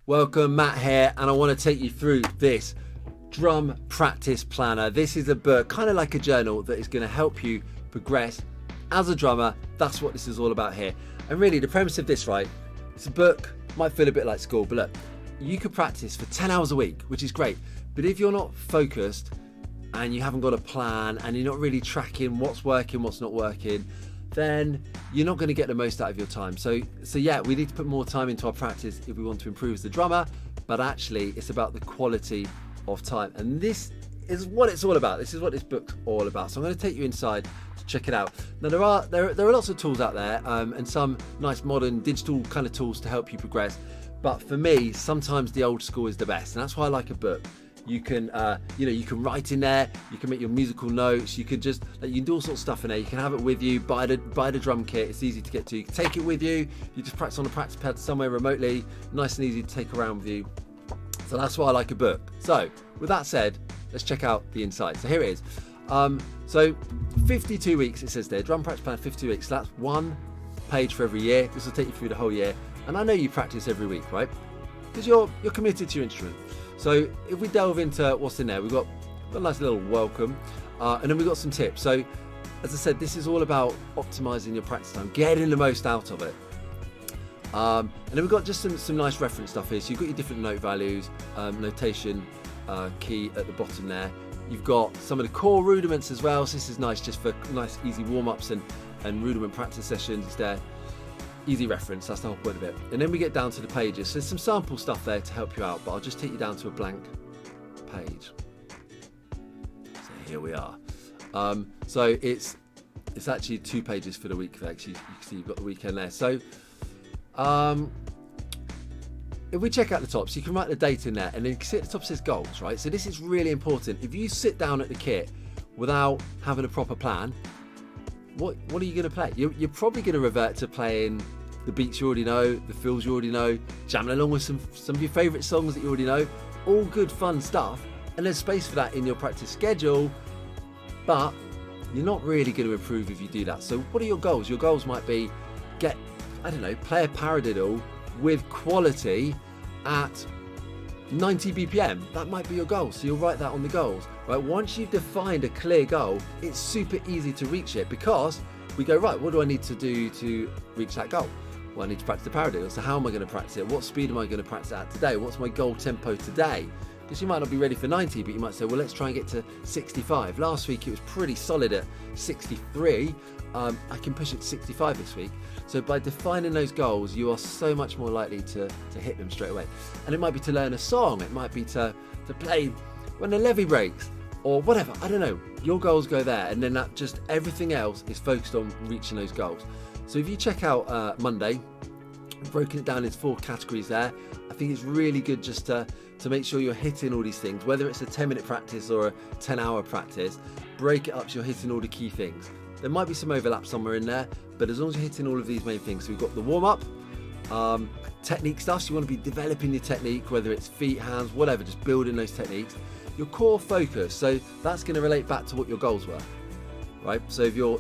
Welcome, Matt here, and I want to take you through this drum practice planner. This is a book, kind of like a journal, that is going to help you progress as a drummer. That's what this is all about here. And really, the premise of this, right, it's a book, might feel a bit like school, but look, you could practice for 10 hours a week, which is great. But if you're not focused and you haven't got a plan and you're not really tracking what's working, what's not working, then you're not going to get the most out of your time. So yeah, we need to put more time into our practice if we want to improve as a drummer, but actually it's about the quality of time. And this is what it's all about. This is what this book's all about. So I'm going to take you inside to check it out. Now there are lots of tools out there, and some nice modern digital kind of tools to help you progress. But for me, sometimes the old school is the best, and that's why I like a book. You can, you can write in there. You can make your musical notes. You can just, you can do all sorts of stuff in there. You can have it with you. Buy the drum kit. It's easy to get to. You can take it with you. You just practice on a practice pad somewhere remotely. Nice and easy to take around with you. So that's why I like a book. So with that said, let's check out the inside. So here it is. So 52 weeks it says there. Drum practice plan 52 weeks. So that's one page for every year. This will take you through the whole year. And I know you practice every week, right? Because you're committed to your instrument. So if we delve into what's in there, we've got a nice little welcome, and then we've got some tips. So as I said, this is all about optimizing your practice time, getting the most out of it. And then we've got just some nice reference stuff here. So you've got your different note values, notation key at the bottom there. You've got some of the core rudiments as well. So this is nice just for nice easy warm-ups and rudiment practice sessions there. Easy reference, that's the whole point of it. And then we get down to the pages. So there's some sample stuff there to help you out, but I'll just take you down to a blank page. So here we are. So it's actually 2 pages for the week. Actually, you can see you've got the weekend there. So if we check out the top, so you can write the date in there, and then you can see at the top it says goals, right? So this is really important. If you sit down at the kit without having a proper plan, what are you going to play? You're probably going to revert to playing the beats you already know, the fills you already know, jamming along with some of your favourite songs that you already know. All good fun stuff, and there's space for that in your practice schedule, but you're not really going to improve if you do that. So what are your goals? Your goals might be play a paradiddle with quality at 90 BPM. That might be your goal, so you'll write that on the goals. Right, once you've defined a clear goal, it's super easy to reach it, because we go, right, what do I need to do to reach that goal? Well, I need to practice the paradiddle. So how am I going to practice it? What speed am I going to practice it at today? What's my goal tempo today? Because you might not be ready for 90, but you might say, well, let's try and get to 65. Last week it was pretty solid at 63. I can push it to 65 this week. So by defining those goals, you are so much more likely to hit them straight away. And it might be to learn a song. It might be to play when the levee breaks, or whatever. I don't know. Your goals go there, and then that just everything else is focused on reaching those goals. So if you check out Monday, I've broken it down into 4 categories there. I think it's really good just to make sure you're hitting all these things, whether it's a 10-minute practice or a 10-hour practice. Break it up so you're hitting all the key things. There might be some overlap somewhere in there, but as long as you're hitting all of these main things. So we've got the warm-up, technique stuff, so you want to be developing your technique, whether it's feet, hands, whatever, just building those techniques. Your core focus, so that's going to relate back to what your goals were, right? So if your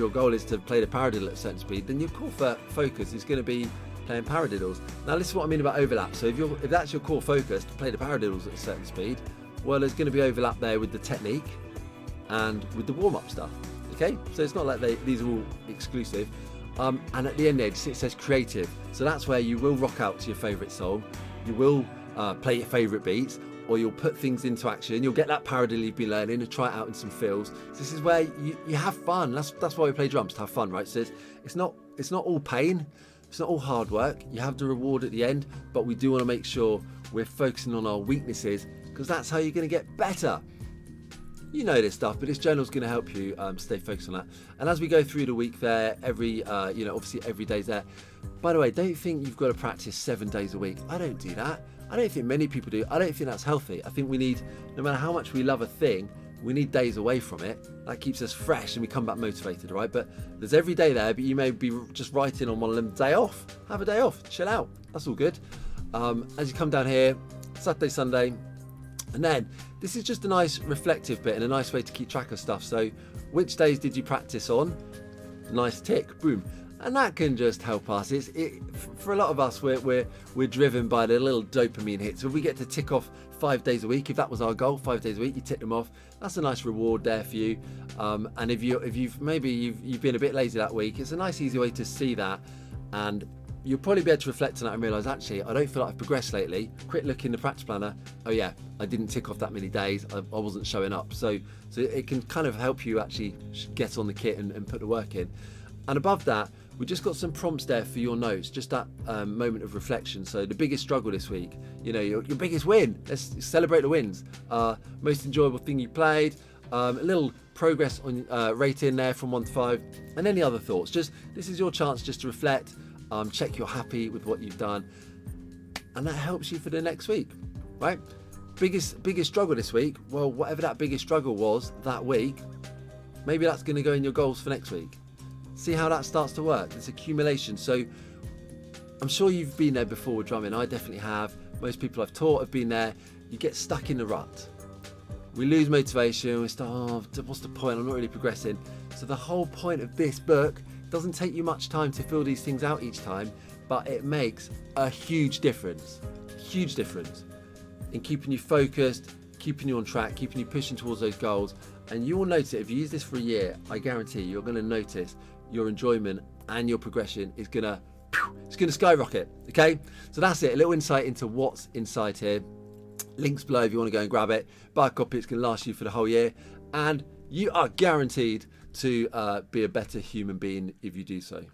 goal is to play the paradiddle at a certain speed, then your core focus is going to be playing paradiddles. Now this is what I mean about overlap. So if that's your core focus, to play the paradiddles at a certain speed, well, there's going to be overlap there with the technique and with the warm-up stuff. Okay, so it's not like these are all exclusive. And at the end there, it says creative. So that's where you will rock out to your favourite song. You will play your favourite beats, or you'll put things into action. You'll get that paradiddle you've been learning and try it out in some fills. So this is where you have fun. That's why we play drums, to have fun, right? So it's not all pain. It's not all hard work. You have the reward at the end, but we do want to make sure we're focusing on our weaknesses, because that's how you're going to get better. You know this stuff, but this journal is going to help you stay focused on that. And as we go through the week there, obviously every day's there. By the way, don't think you've got to practice 7 days a week. I don't do that. I don't think many people do. I don't think that's healthy. I think we need, no matter how much we love a thing, we need days away from it. That keeps us fresh and we come back motivated, right? But there's every day there, but you may be just writing on one of them, day off. Have a day off, chill out. That's all good. As you come down here, Saturday, Sunday, and then this is just a nice reflective bit and a nice way to keep track of stuff. So which days did you practice on? Nice tick, boom. and that can just help us. For a lot of us, we're driven by the little dopamine hits. So if we get to tick off 5 days a week, if that was our goal, 5 days a week, you tick them off. That's a nice reward there for you. And if you've been a bit lazy that week, it's a nice easy way to see that, and you'll probably be able to reflect on that and realise, actually, I don't feel like I've progressed lately. Quick look in the practice planner. Oh yeah, I didn't tick off that many days. I wasn't showing up. So it can kind of help you actually get on the kit and put the work in. And above that, we just got some prompts there for your notes, just that moment of reflection. So the biggest struggle this week, your biggest win. Let's celebrate the wins. Most enjoyable thing you played. A little progress on rating there from 1 to 5, and any other thoughts. Just this is your chance just to reflect. Check you're happy with what you've done, and that helps you for the next week, right? Biggest struggle this week. Well, whatever that biggest struggle was that week, maybe that's going to go in your goals for next week. See how that starts to work. It's accumulation. So I'm sure you've been there before with drumming. I definitely have. Most people I've taught have been there. You get stuck in the rut. We lose motivation. We start, what's the point? I'm not really progressing. So the whole point of this book doesn't take you much time to fill these things out each time, but it makes a huge difference in keeping you focused, keeping you on track, keeping you pushing towards those goals. And you will notice it. If you use this for a year, I guarantee you're going to notice your enjoyment and your progression is going to skyrocket. Okay, so that's it, a little insight into what's inside here. Links below if you want to go and grab it. Buy a copy, it's going to last you for the whole year, and you are guaranteed to be a better human being if you do so.